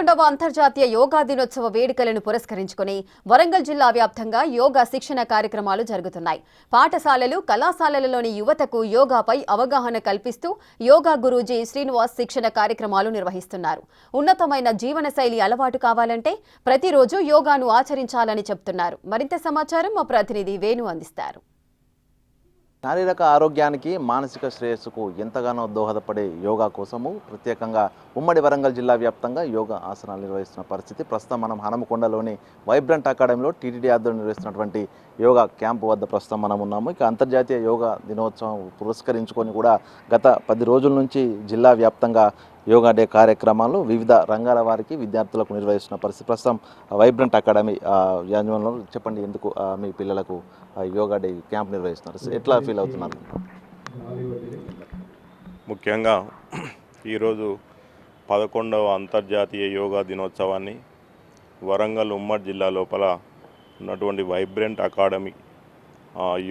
11వ అంతర్జాతీయ యోగా దినోత్సవ వేడుకలను పురస్కరించుకుని వరంగల్ జిల్లా వ్యాప్తంగా యోగా శిక్షణ కార్యక్రమాలు జరుగుతున్నాయి. పాఠశాలలు, కళాశాలలలోని యువతకు యోగాపై అవగాహన కల్పిస్తూ యోగా గురూజీ శ్రీనివాస్ శిక్షణ కార్యక్రమాలు నిర్వహిస్తున్నారు. ఉన్నతమైన జీవనశైలి అలవాటు కావాలంటే ప్రతిరోజు యోగాను ఆచరించాలని చెబుతున్నారు. మరింత సమాచారం మా ప్రతినిధి వేణు అందిస్తారు. శారీరక ఆరోగ్యానికి మానసిక శ్రేయస్సుకు ఎంతగానో దోహదపడే యోగా కోసము ప్రత్యేకంగా ఉమ్మడి వరంగల్ జిల్లా వ్యాప్తంగా యోగా ఆసనాలు నిర్వహిస్తున్న పరిస్థితి. ప్రస్తుతం మనం హనుమకొండలోని వైబ్రెంట్ అకాడమీలో టీటీడీ ఆధ్వర్యంలో నిర్వహిస్తున్నటువంటి యోగా క్యాంపు వద్ద ప్రస్తుతం మనం ఉన్నాము. ఇక అంతర్జాతీయ యోగా దినోత్సవం పురస్కరించుకొని కూడా గత 10 రోజుల నుంచి జిల్లా వ్యాప్తంగా యోగా డే కార్యక్రమాలు వివిధ రంగాల వారికి విద్యార్థులకు నిర్వహిస్తున్న పరిస్థితి. ప్రస్తుతం వైబ్రెంట్ అకాడమీ యాజమాన్యంలో చెప్పండి, ఎందుకు మీ పిల్లలకు యోగా డే క్యాంప్ నిర్వహిస్తున్నారు, ఎట్లా ఫీల్ అవుతున్నారు? ముఖ్యంగా ఈరోజు 11వ అంతర్జాతీయ యోగా దినోత్సవాన్ని వరంగల్ ఉమ్మడి జిల్లా లోపల ఉన్నటువంటి వైబ్రెంట్ అకాడమీ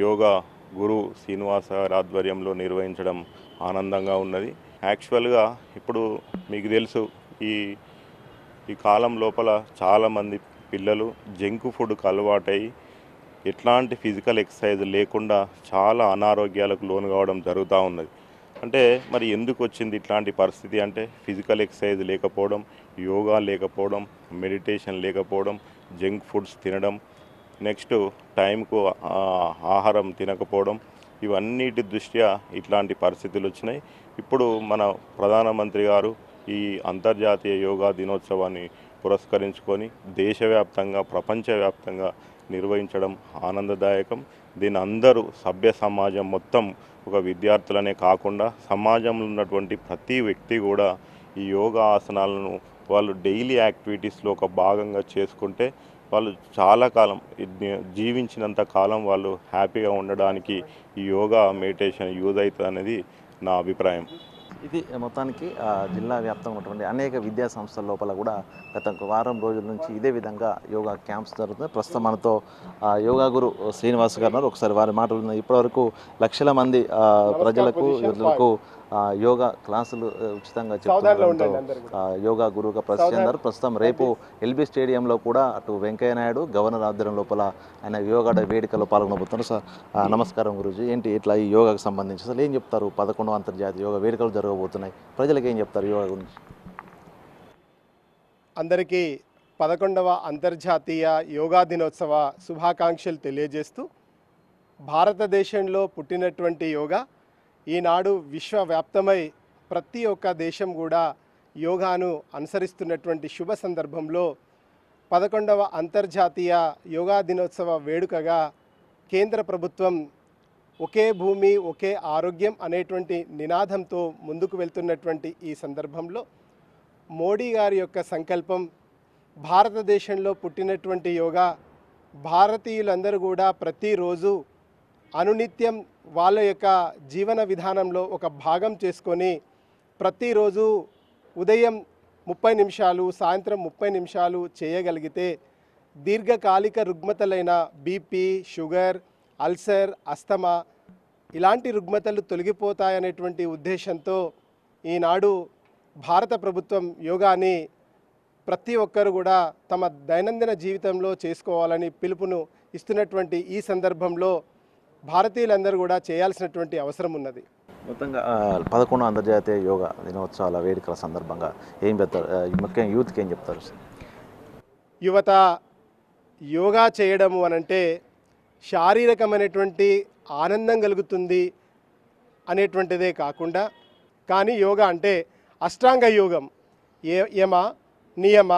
యోగా గురు శ్రీనివాస ఆధ్వర్యంలో నిర్వహించడం ఆనందంగా ఉన్నది. యాక్చువల్గా ఇప్పుడు మీకు తెలుసు, ఈ కాలం లోపల చాలామంది పిల్లలు జంక్ ఫుడ్కి అలవాటై ఎట్లాంటి ఫిజికల్ ఎక్సర్సైజ్ లేకుండా చాలా అనారోగ్యాలకు లోను కావడం జరుగుతూ ఉన్నది. అంటే మరి ఎందుకు వచ్చింది ఇట్లాంటి పరిస్థితి అంటే ఫిజికల్ ఎక్సర్సైజ్ లేకపోవడం, యోగా లేకపోవడం, మెడిటేషన్ లేకపోవడం, జంక్ ఫుడ్స్ తినడం, నెక్స్ట్ టైంకు ఆహారం తినకపోవడం, ఇవన్నిటి దృష్ట్యా ఇట్లాంటి పరిస్థితులు వచ్చినాయి. ఇప్పుడు మన ప్రధానమంత్రి గారు ఈ అంతర్జాతీయ యోగా దినోత్సవాన్ని పురస్కరించుకొని దేశవ్యాప్తంగా, ప్రపంచవ్యాప్తంగా నిర్వహించడం ఆనందదాయకం. దీని అందరూ సభ్య సమాజం మొత్తం, ఒక విద్యార్థులనే కాకుండా సమాజంలో ఉన్నటువంటి ప్రతి వ్యక్తి కూడా ఈ యోగా ఆసనాలను వాళ్ళు డైలీ యాక్టివిటీస్లో ఒక భాగంగా చేసుకుంటే వాళ్ళు చాలా కాలం, జీవించినంత కాలం వాళ్ళు హ్యాపీగా ఉండడానికి ఈ యోగా మెడిటేషన్ యూజ్ అవుతుంది అనేది నా అభిప్రాయం. ఇది మొత్తానికి జిల్లా వ్యాప్తంగా ఉన్నటువంటి అనేక విద్యా సంస్థల లోపల కూడా గత వారం రోజుల నుంచి ఇదే విధంగా యోగా క్యాంప్స్ జరుగుతుంది. ప్రస్తుతం మనతో యోగా గురు శ్రీనివాస్ గారు ఉన్నారు. ఒకసారి వారి మాటలు. ఇప్పటివరకు లక్షల మంది ప్రజలకు, యువతలకు యోగా క్లాసులు ఉచితంగా చెప్తుండడంతో యోగా గురువుగా ప్రసిద్ధి చెందారు. ప్రస్తుతం రేపు ఎల్బీ స్టేడియంలో కూడా అటు వెంకయ్య నాయుడు గవర్నర్ ఆధ్వర్యం లోపల ఆయన యోగా వేడుకలో పాల్గొనబోతున్నారు. సార్ నమస్కారం గురూజీ. ఏంటి ఇట్లా ఈ యోగాకు సంబంధించి అసలు ఏం చెప్తారు? 11వ అంతర్జాతీయ యోగా వేడుకలు జరగబోతున్నాయి, ప్రజలకు ఏం చెప్తారు యోగా గురించి? అందరికీ 11వ అంతర్జాతీయ యోగా దినోత్సవ శుభాకాంక్షలు తెలియజేస్తూ, భారతదేశంలో పుట్టినటువంటి యోగా ఈనాడు విశ్వవ్యాప్తమై ప్రతి ఒక్క దేశం కూడా యోగాను అనుసరిస్తున్నటువంటి శుభ సందర్భంలో 11వ అంతర్జాతీయ యోగా దినోత్సవ వేడుకగా కేంద్ర ప్రభుత్వం ఒకే భూమి ఒకే ఆరోగ్యం అనేటువంటి నినాదంతో ముందుకు వెళ్తున్నటువంటి ఈ సందర్భంలో మోడీ గారి యొక్క సంకల్పం, భారతదేశంలో పుట్టినటువంటి యోగా భారతీయులందరూ కూడా ప్రతిరోజు అనునిత్యం వాళ్ళ యొక్క జీవన విధానంలో ఒక భాగం చేసుకొని ప్రతిరోజు ఉదయం 30 నిమిషాలు, సాయంత్రం 30 నిమిషాలు చేయగలిగితే దీర్ఘకాలిక రుగ్మతలైన బీపీ, షుగర్, అల్సర్, అస్తమా ఇలాంటి రుగ్మతలు తొలగిపోతాయనేటువంటి ఉద్దేశంతో ఈనాడు భారత ప్రభుత్వం యోగాని ప్రతి ఒక్కరు కూడా తమ దైనందిన జీవితంలో చేసుకోవాలని పిలుపును ఇస్తున్నటువంటి ఈ సందర్భంలో భారతీయులందరూ కూడా చేయాల్సినటువంటి అవసరం ఉన్నది. మొత్తంగా 11వ అంతర్జాతీయ యోగా దినోత్సవాల వేడుకల సందర్భంగా ఏం చెప్తారు? ముఖ్యంగా యూత్కి ఏం చెప్తారు? యువత యోగా చేయడము అనంటే శారీరకమైనటువంటి ఆనందం కలుగుతుంది అనేటువంటిదే కాకుండా, కానీ యోగా అంటే అష్టాంగ యోగం, యమ, నియమ,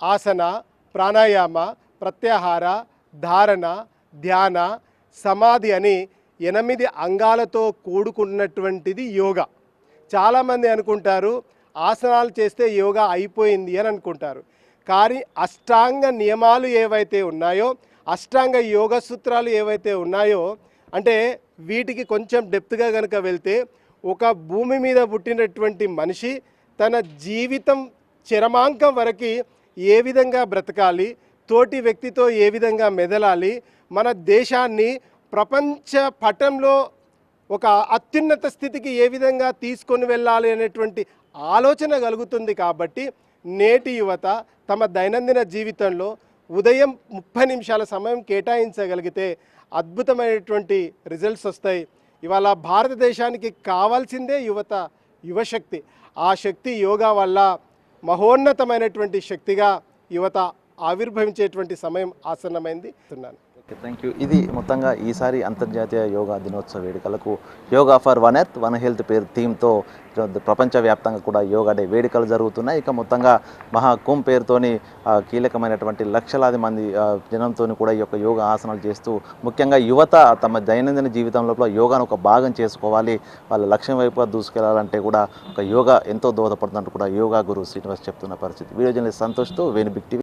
ఆసన, ప్రాణాయామ, ప్రత్యాహార, ధారణ, ధ్యాన, సమాధి అని 8 అంగాలతో కూడుకున్నటువంటిది యోగా. చాలామంది అనుకుంటారు ఆసనాలు చేస్తే యోగా అయిపోయింది అని అనుకుంటారు. కానీ అష్టాంగ నియమాలు ఏవైతే ఉన్నాయో, అష్టాంగ యోగ సూత్రాలు ఏవైతే ఉన్నాయో, అంటే వీటికి కొంచెం డెప్త్గా కనుక వెళ్తే ఒక భూమి మీద పుట్టినటువంటి మనిషి తన జీవితం చరమాంకం వరకు ఏ విధంగా బ్రతకాలి, తోటి వ్యక్తితో ఏ విధంగా మెదలాలి, మన దేశాన్ని ప్రపంచ పటంలో ఒక అత్యున్నత స్థితికి ఏ విధంగా తీసుకొని వెళ్ళాలి అనేటువంటి ఆలోచన కలుగుతుంది. కాబట్టి నేటి యువత తమ దైనందిన జీవితంలో ఉదయం 30 నిమిషాల సమయం కేటాయించగలిగితే అద్భుతమైనటువంటి రిజల్ట్స్ వస్తాయి. ఇవాళ భారతదేశానికి కావాల్సిందే యువత, యువశక్తి. ఆ శక్తి యోగా వల్ల మహోన్నతమైనటువంటి శక్తిగా యువత ఆవిర్భవించేటువంటి సమయం ఆసన్నమైంది అన్నాను. Thank you. ఇది మొత్తంగా ఈసారి అంతర్జాతీయ యోగా దినోత్సవ వేడుకలకు yoga for one earth one health పేరు థీమ్తో ప్రపంచవ్యాప్తంగా కూడా యోగా డే వేడుకలు జరుగుతున్నాయి. ఇక మొత్తంగా మహాకుంభ్ పేరుతోని కీలకమైనటువంటి లక్షలాది మంది జనంతో కూడా ఈ యొక్క యోగా ఆసనాలు చేస్తూ ముఖ్యంగా యువత తమ దైనందిన జీవితం లోపల యోగాను ఒక భాగం చేసుకోవాలి, వాళ్ళ లక్ష్యం వైపుగా దూసుకెళ్లాలంటే కూడా ఒక యోగా ఎంతో దోహదపడుతుందంటూ కూడా యోగా గురు శ్రీనివాస్ చెప్తున్న పరిస్థితి. వీడియో జర్నలిస్ట్ సంతోష్తో వేణు బిగ్ టీవీ.